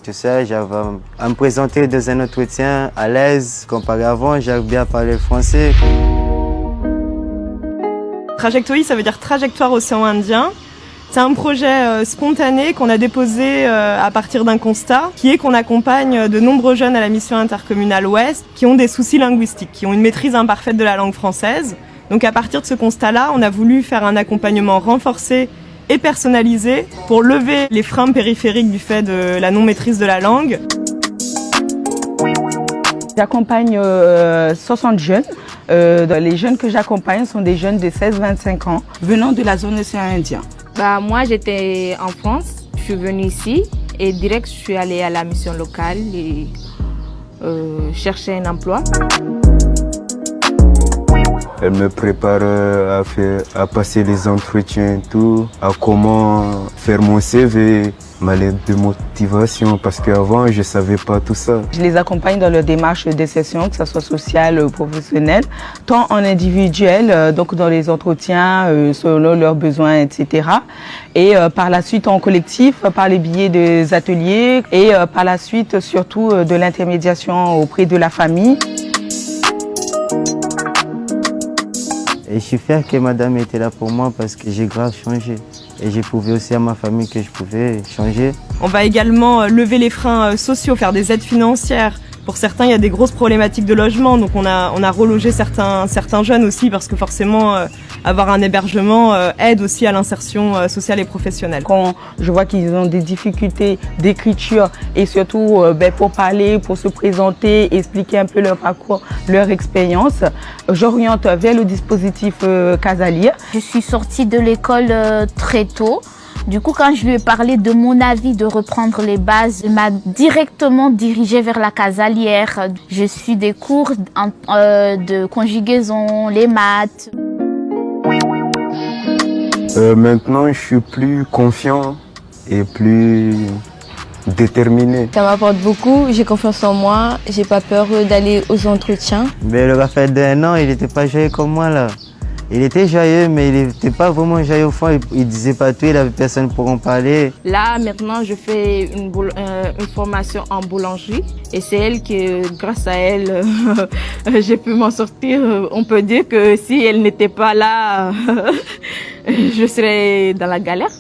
tout ça, j'avais à me présenter dans un entretien à l'aise. Comparé avant, j'arrive bien à parler français. Trajectory, ça veut dire trajectoire océan Indien. C'est un projet spontané qu'on a déposé à partir d'un constat, qui est qu'on accompagne de nombreux jeunes à la mission intercommunale Ouest qui ont des soucis linguistiques, qui ont une maîtrise imparfaite de la langue française. Donc à partir de ce constat-là, on a voulu faire un accompagnement renforcé et personnalisé pour lever les freins périphériques du fait de la non-maîtrise de la langue. J'accompagne 60 jeunes. Les jeunes que j'accompagne sont des jeunes de 16-25 ans venant de la zone océan Indien. Moi, j'étais en France, je suis venue ici et direct, je suis allée à la mission locale et chercher un emploi. Elle me prépare à passer les entretiens et tout, à comment faire mon CV, ma lettre de motivation, parce qu'avant, je ne savais pas tout ça. Je les accompagne dans leur démarche d'insertion, que ce soit sociale ou professionnelle, tant en individuel, donc dans les entretiens, selon leurs besoins, etc. Et par la suite en collectif, par les biais des ateliers et par la suite surtout de l'intermédiation auprès de la famille. Et je suis fier que madame était là pour moi parce que j'ai grave changé. Et j'ai prouvé aussi à ma famille que je pouvais changer. On va également lever les freins sociaux, faire des aides financières. Pour certains, il y a des grosses problématiques de logement, donc on a relogé certains jeunes aussi parce que forcément, avoir un hébergement aide aussi à l'insertion sociale et professionnelle. Quand je vois qu'ils ont des difficultés d'écriture et surtout pour parler, pour se présenter, expliquer un peu leur parcours, leur expérience, j'oriente vers le dispositif Casalir. Je suis sortie de l'école très tôt. Du coup, quand je lui ai parlé de mon avis de reprendre les bases, il m'a directement dirigée vers la Casalière. Je suis des cours de conjugaison, les maths. Maintenant, je suis plus confiant et plus déterminé. Ça m'apporte beaucoup, j'ai confiance en moi, j'ai pas peur d'aller aux entretiens. Mais le Raphaël d'un an, il n'était pas joyeux comme moi là. Il était joyeux, mais il n'était pas vraiment joyeux au fond. Il disait pas tout, il avait personne pour en parler. Là, maintenant, je fais une formation en boulangerie et c'est elle que, grâce à elle, j'ai pu m'en sortir. On peut dire que si elle n'était pas là, je serais dans la galère.